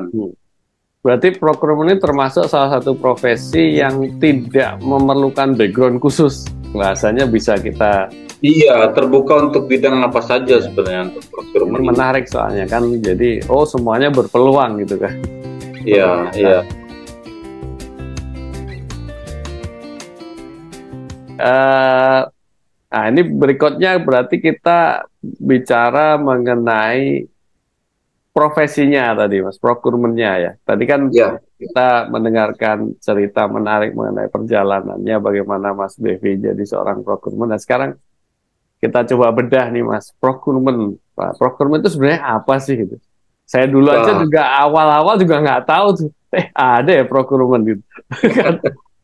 dilakukan. Berarti procurement ini termasuk salah satu profesi yang tidak memerlukan background khusus. Bahasanya bisa kita... Iya, terbuka untuk bidang apa saja sebenarnya untuk procurement. Ini menarik soalnya kan, jadi semuanya berpeluang gitu kan. Iya, iya. Nah, ini berikutnya berarti kita bicara mengenai profesinya tadi, Mas, procurement-nya ya. Tadi kan kita mendengarkan cerita menarik mengenai perjalanannya, bagaimana Mas Devi jadi seorang procurement. Nah, sekarang kita coba bedah nih, Mas, procurement. Pak, procurement itu sebenarnya apa sih gitu? Saya dulu aja juga awal-awal juga nggak tahu tuh, ada ya procurement gitu.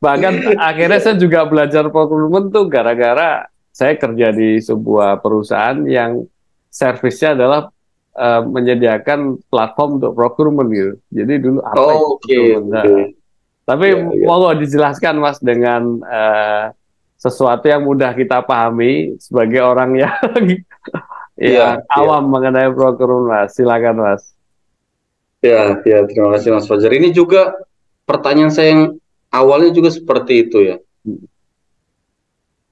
Bahkan akhirnya saya juga belajar procurement tuh gara-gara saya kerja di sebuah perusahaan yang servisnya adalah menyediakan platform untuk procurement gitu. Jadi dulu apa itu procurement? Nah, tapi mau dijelaskan, Mas, dengan sesuatu yang mudah kita pahami sebagai orang yang awam mengenai procurement, Mas. Silakan, Mas. Ya, terima kasih, Mas Fajar. Ini juga pertanyaan saya yang awalnya juga seperti itu ya.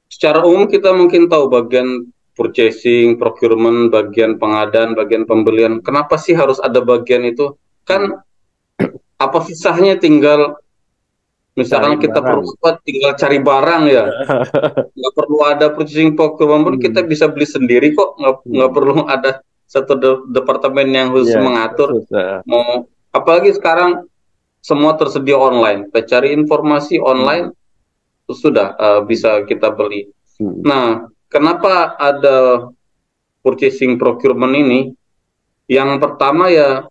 Secara umum kita mungkin tahu bagian purchasing, procurement, bagian pengadaan, bagian pembelian. Kenapa sih harus ada bagian itu? Kan apa susahnya tinggal misalkan cari kita barang. perlu tinggal cari barang ya. Nggak perlu ada purchasing, procurement pun kita bisa beli sendiri kok. Nggak perlu ada satu departemen yang khusus mengatur. Mau apalagi sekarang semua tersedia online. Kita cari informasi online, sudah bisa kita beli. Nah, kenapa ada purchasing procurement ini? Yang pertama ya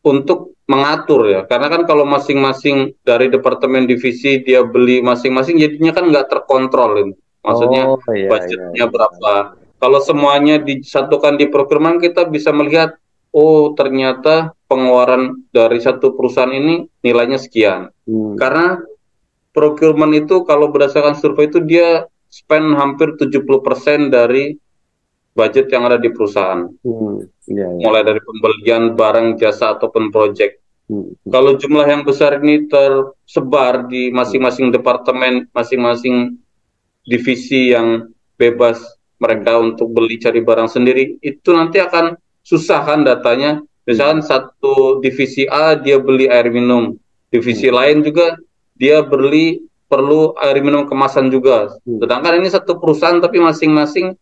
untuk mengatur ya, karena kan kalau masing-masing dari departemen divisi dia beli masing-masing, jadinya kan nggak terkontrol ini. Maksudnya budgetnya berapa. Kalau semuanya disatukan di procurement, kita bisa melihat, oh ternyata pengeluaran dari satu perusahaan ini nilainya sekian. Karena procurement itu kalau berdasarkan survei itu dia spend hampir 70% dari budget yang ada di perusahaan. Mulai dari pembelian barang, jasa, ataupun project. Kalau jumlah yang besar ini tersebar di masing-masing departemen, masing-masing divisi yang bebas mereka untuk beli cari barang sendiri, itu nanti akan susah kan datanya. Misalkan satu divisi A dia beli air minum, divisi lain juga dia perlu air minum kemasan juga. Sedangkan ini satu perusahaan tapi masing-masing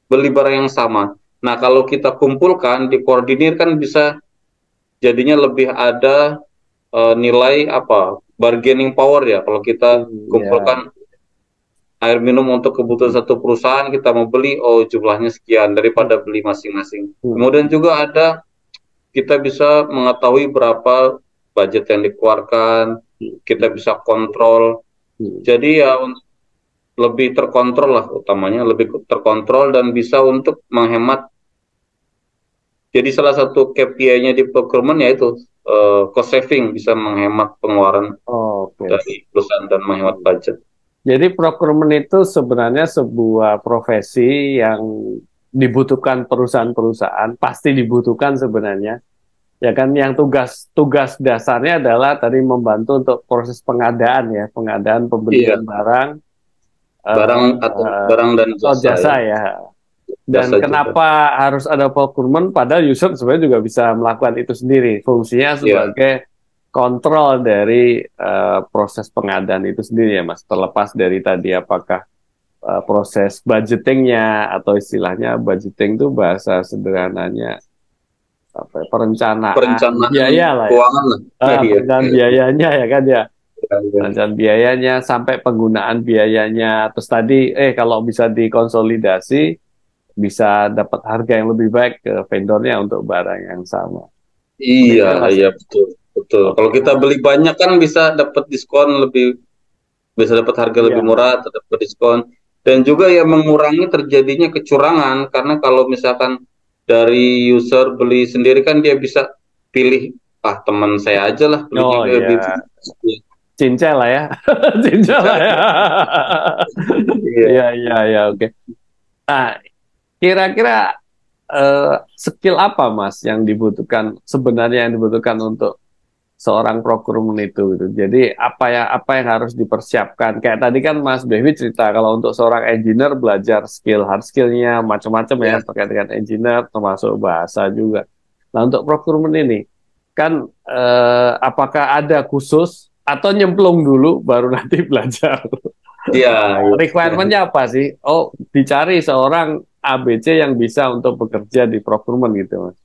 beli barang yang sama. Nah, kalau kita kumpulkan, dikoordinir kan bisa jadinya lebih ada nilai bargaining power ya. Kalau kita kumpulkan air minum untuk kebutuhan satu perusahaan, kita mau beli, jumlahnya sekian daripada beli masing-masing. Kemudian juga kita bisa mengetahui berapa budget yang dikeluarkan, kita bisa kontrol. Jadi ya lebih terkontrol lah, utamanya lebih terkontrol dan bisa untuk menghemat. Jadi salah satu KPI-nya di procurement yaitu cost saving, bisa menghemat pengeluaran dari perusahaan dan menghemat budget. Jadi procurement itu sebenarnya sebuah profesi yang dibutuhkan perusahaan-perusahaan, pasti dibutuhkan sebenarnya. Ya kan, yang tugas dasarnya adalah tadi membantu untuk proses pengadaan ya, pengadaan pembelian barang barang dan jasa ya. Dan jasa kenapa juga harus ada procurement? Padahal user sebenarnya juga bisa melakukan itu sendiri. Fungsinya sebagai kontrol dari proses pengadaan itu sendiri ya, Mas. Terlepas dari tadi apakah proses budgetingnya atau istilahnya budgeting itu bahasa sederhananya perencanaan biaya lah, keuangan lah. Perencanaan biayanya ya kan ya. Perencanaan biayanya sampai penggunaan biayanya. Terus tadi kalau bisa dikonsolidasi, bisa dapat harga yang lebih baik ke vendornya untuk barang yang sama. Iya betul. Kalau kita beli banyak kan bisa dapat diskon lebih, bisa dapat harga lebih murah, atau dapat diskon. Dan juga ya mengurangi terjadinya kecurangan, karena kalau misalkan dari user beli sendiri kan dia bisa pilih, teman saya aja lah beli. Cincel lah ya. Cincel lah ya. Iya, oke. Nah, kira-kira skill apa Mas yang dibutuhkan sebenarnya yang dibutuhkan untuk seorang procurement itu gitu. Jadi apa yang harus dipersiapkan? Kayak tadi kan Mas Bevi cerita kalau untuk seorang engineer belajar hard skillnya macam-macam ya Ya, terkait dengan engineer termasuk bahasa juga. Nah untuk procurement ini kan apakah ada khusus atau nyemplung dulu baru nanti belajar? iya, iya. Requirement-nya apa sih? Oh, dicari seorang ABC yang bisa untuk bekerja di procurement gitu, Mas.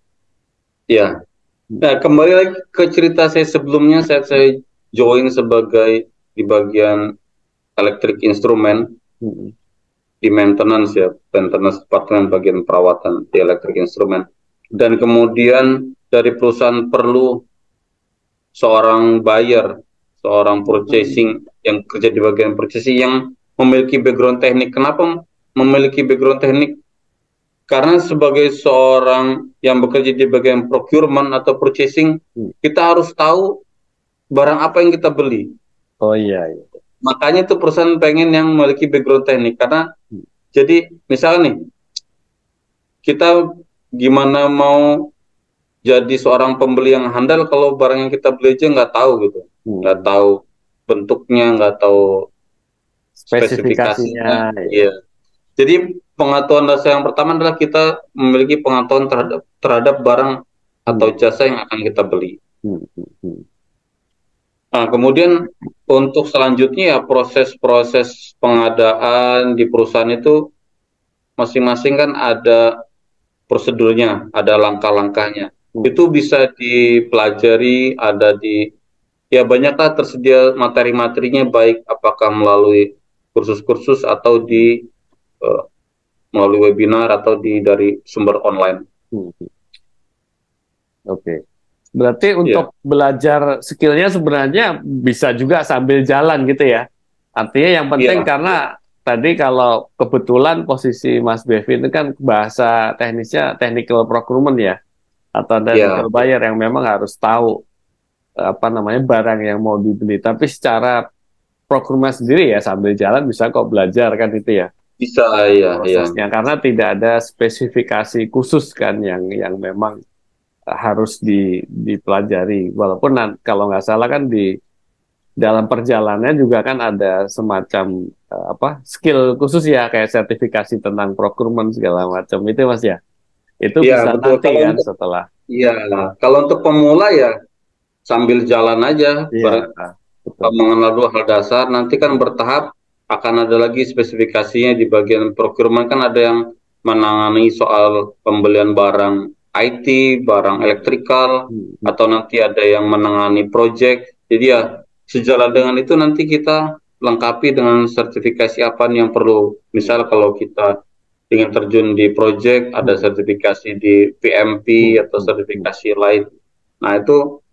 Iya. Nah, kembali lagi ke cerita saya sebelumnya, saya join sebagai di bagian elektrik instrumen Hmm. di maintenance ya, maintenance department bagian perawatan di elektrik instrumen. Dan kemudian dari perusahaan perlu seorang buyer, seorang purchasing yang kerja di bagian purchasing yang memiliki background teknik. Kenapa memiliki background teknik? Karena sebagai seorang yang bekerja di bagian procurement atau purchasing, kita harus tahu barang apa yang kita beli. Oh iya, iya. Makanya tuh perusahaan pengen yang memiliki background teknik. Karena jadi misalnya nih, kita gimana mau jadi seorang pembeli yang handal kalau barang yang kita beli aja nggak tahu gitu. Nggak tahu bentuknya, nggak tahu Spesifikasinya. spesifikasinya. Ya. Iya. Jadi pengetahuan dasar yang pertama adalah kita memiliki pengetahuan terhadap barang atau jasa yang akan kita beli. Nah, kemudian untuk selanjutnya ya proses-proses pengadaan di perusahaan itu masing-masing kan ada prosedurnya, ada langkah-langkahnya. Itu bisa dipelajari, ada di ya banyaklah tersedia materi-materinya baik apakah melalui kursus-kursus atau di melalui webinar atau dari sumber online. Oke. Berarti untuk belajar skillnya sebenarnya bisa juga sambil jalan gitu ya. Artinya yang penting karena tadi kalau kebetulan posisi Mas Bevi itu kan bahasa teknisnya technical procurement ya, atau technical buyer yang memang harus tahu apa namanya barang yang mau dibeli. Tapi secara procurement sendiri ya sambil jalan bisa kok belajar kan itu ya. Bisa ya, Prosesnya karena tidak ada spesifikasi khusus kan yang memang harus dipelajari. Walaupun kalau nggak salah kan di dalam perjalanannya juga kan ada semacam apa skill khusus ya kayak sertifikasi tentang procurement segala macam itu Mas ya. Itu ya, bisa betul. nanti kan setelah. Iya, kalau untuk pemula ya sambil jalan aja, Iya, betul. mengenal dua hal dasar. Nanti kan bertahap akan ada lagi spesifikasinya di bagian procurement kan ada yang menangani soal pembelian barang IT, barang elektrikal, atau nanti ada yang menangani project. Jadi ya sejalan dengan itu nanti kita lengkapi dengan sertifikasi apa nih yang perlu. Misal kalau kita ingin terjun di project, ada sertifikasi di PMP atau sertifikasi lain. Nah itu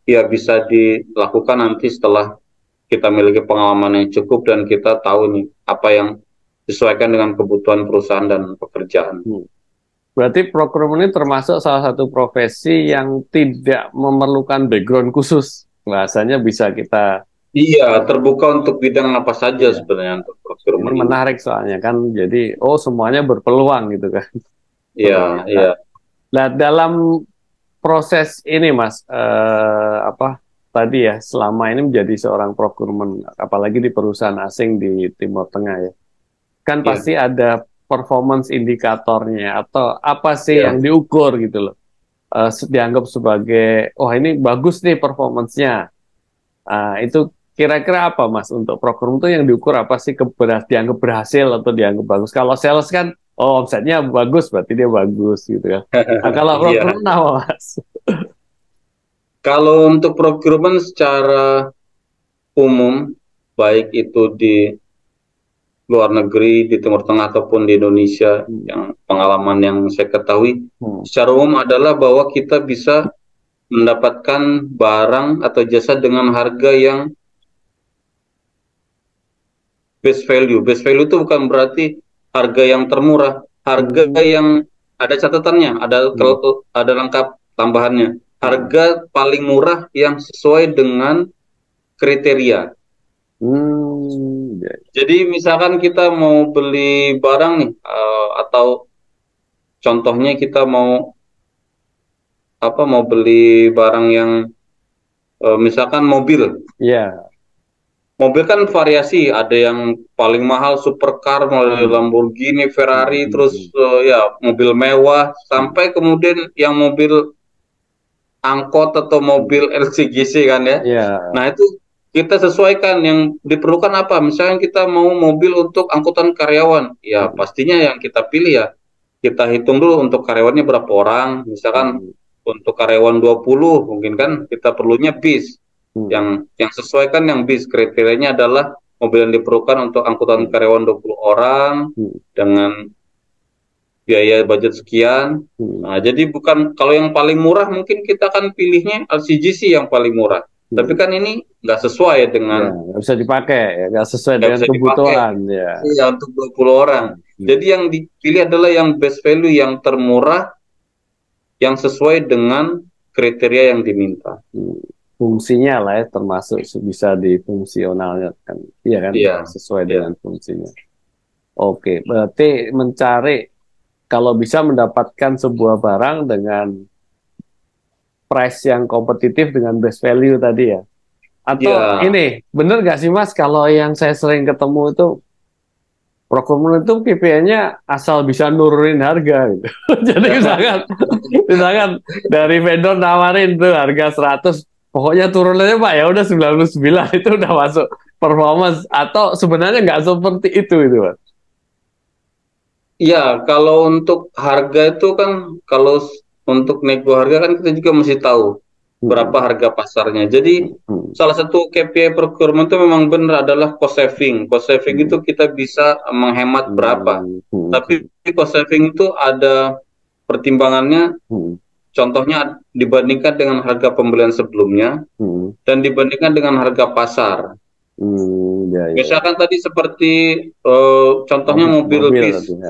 ya bisa dilakukan nanti setelah kita memiliki pengalaman yang cukup dan kita tahu nih apa yang disesuaikan dengan kebutuhan perusahaan dan pekerjaan. Berarti procurement ini termasuk salah satu profesi yang tidak memerlukan background khusus. Bahasanya bisa kita. Iya, terbuka untuk bidang apa saja sebenarnya untuk Ini procurement ini. menarik soalnya kan, jadi semuanya berpeluang gitu kan. Iya, iya. Nah dalam proses ini Mas, apa tadi ya selama ini menjadi seorang procurement, apalagi di perusahaan asing di Timur Tengah ya, kan pasti ada performance indikatornya atau apa sih yang diukur gitu loh, dianggap sebagai ini bagus nih performance-nya. Itu kira-kira apa Mas untuk procurement itu yang diukur apa sih dianggap berhasil atau dianggap bagus? Kalau sales kan, omsetnya bagus berarti dia bagus gitu kan. Nah, kalau procurement apa Mas? Kalau untuk procurement secara umum, baik itu di luar negeri, di Timur Tengah ataupun di Indonesia, yang pengalaman yang saya ketahui, secara umum adalah bahwa kita bisa mendapatkan barang atau jasa dengan harga yang best value. Best value itu bukan berarti harga yang termurah, harga yang ada catatannya, ada lengkap tambahannya. Harga paling murah yang sesuai dengan kriteria. Jadi misalkan kita mau beli barang nih, atau contohnya kita mau beli barang yang misalkan mobil. Iya. Mobil kan variasi, ada yang paling mahal supercar, mulai Lamborghini, Ferrari, terus ya mobil mewah, sampai kemudian yang mobil angkot atau mobil LCGC kan ya. Nah itu kita sesuaikan yang diperlukan apa. Misalnya kita mau mobil untuk angkutan karyawan, ya pastinya yang kita pilih ya kita hitung dulu untuk karyawannya berapa orang. Misalkan untuk karyawan 20 mungkin kan kita perlunya bis. Yang sesuai kan yang bis, kriterianya adalah mobil yang diperlukan untuk angkutan karyawan 20 orang dengan biaya budget sekian. Nah, jadi bukan, kalau yang paling murah mungkin kita kan pilihnya LCGC yang paling murah. Tapi kan ini nggak sesuai dengan, nggak bisa dipakai, ya, nggak sesuai dengan kebutuhan. Ya, untuk 20 orang. Jadi yang dipilih adalah yang best value, yang termurah, yang sesuai dengan kriteria yang diminta. Fungsinya lah ya, termasuk bisa difungsionalnya kan, iya kan, sesuai dengan fungsinya. Oke, berarti mencari kalau bisa mendapatkan sebuah barang dengan price yang kompetitif dengan best value tadi ya. Atau ini bener nggak sih Mas, kalau yang saya sering ketemu itu procurement itu KPI-nya asal bisa nurunin harga gitu. Jadi misalkan dari vendor nawarin tuh harga 100, pokoknya turun aja Pak, ya udah 99 itu udah masuk performance, atau sebenarnya nggak seperti itu Pak? Iya, kalau untuk harga itu kan, kalau untuk nego harga kan kita juga mesti tahu berapa harga pasarnya. Jadi salah satu KPI procurement itu memang benar adalah cost saving. Cost saving itu kita bisa menghemat berapa. Tapi cost saving itu ada pertimbangannya. Contohnya dibandingkan dengan harga pembelian sebelumnya dan dibandingkan dengan harga pasar. Misalkan tadi seperti contohnya mobil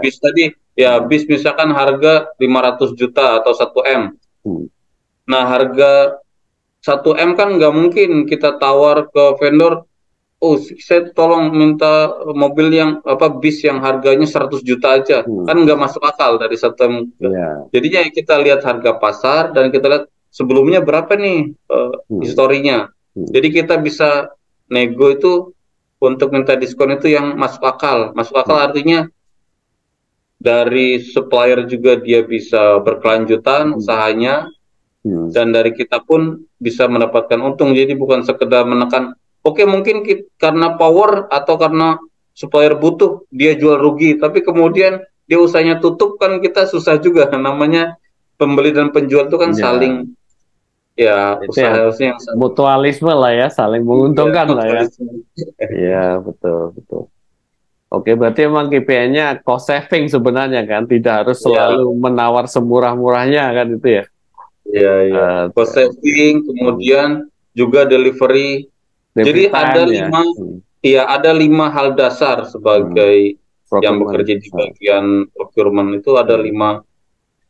bis tadi, ya bis misalkan harga 500 juta atau 1 M. Nah harga 1 M kan nggak mungkin kita tawar ke vendor, oh saya tolong minta mobil yang bis yang harganya 100 juta aja, kan nggak masuk akal dari 1 M. Jadinya kita lihat harga pasar dan kita lihat sebelumnya berapa nih historinya. Jadi kita bisa nego itu untuk minta diskon itu yang masuk akal. Masuk akal artinya dari supplier juga dia bisa berkelanjutan usahanya, dan dari kita pun bisa mendapatkan untung. Jadi bukan sekedar menekan, oke, mungkin karena power atau karena supplier butuh dia jual rugi, tapi kemudian dia usahanya tutup, kan kita susah juga. Namanya pembeli dan penjual itu kan saling usaha yang mutualisme lah ya, saling menguntungkan lah ya. Iya, betul. Oke, berarti memang KPI-nya cost saving sebenarnya kan, tidak harus selalu menawar semurah-murahnya kan itu ya. Iya. Cost saving, kemudian juga delivery. Jadi ada ada 5 hal dasar sebagai yang bekerja di bagian procurement itu, ada 5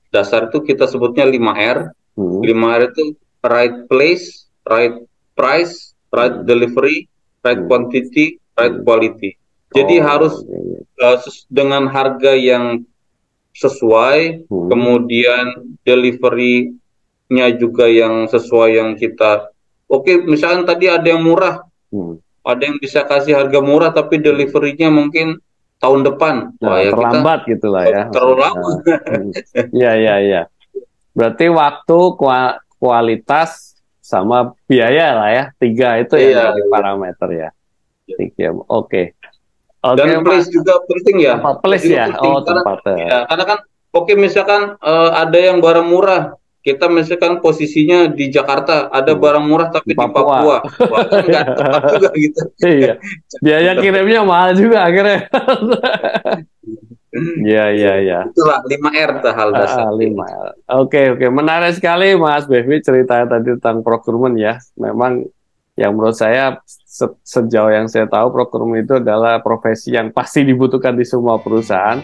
dasar itu kita sebutnya 5R. 5R itu right place, right price, right delivery, right quantity, right quality. Jadi harus dengan harga yang sesuai, kemudian delivery-nya juga yang sesuai yang kita. Oke, misalnya tadi ada yang murah, ada yang bisa kasih harga murah tapi delivery-nya mungkin tahun depan. Terlambat gitulah ya. Terlalu lama. Iya. Berarti waktu, kualitas, sama biaya lah ya, 3 itu yang jadi parameter ya. Oke. Dan place juga penting ya. Place ya, tempatnya. Karena kan misalkan ada yang barang murah, kita misalkan posisinya di Jakarta, ada barang murah tapi di Papua. Kan nggak tepat juga gitu. Iya. Biaya kirimnya mahal juga akhirnya. Iya. Itulah 5R hal dasar. 5R. Oke. Menarik sekali Mas Bevi ceritanya tadi tentang procurement ya. Memang yang menurut saya sejauh yang saya tahu procurement itu adalah profesi yang pasti dibutuhkan di semua perusahaan.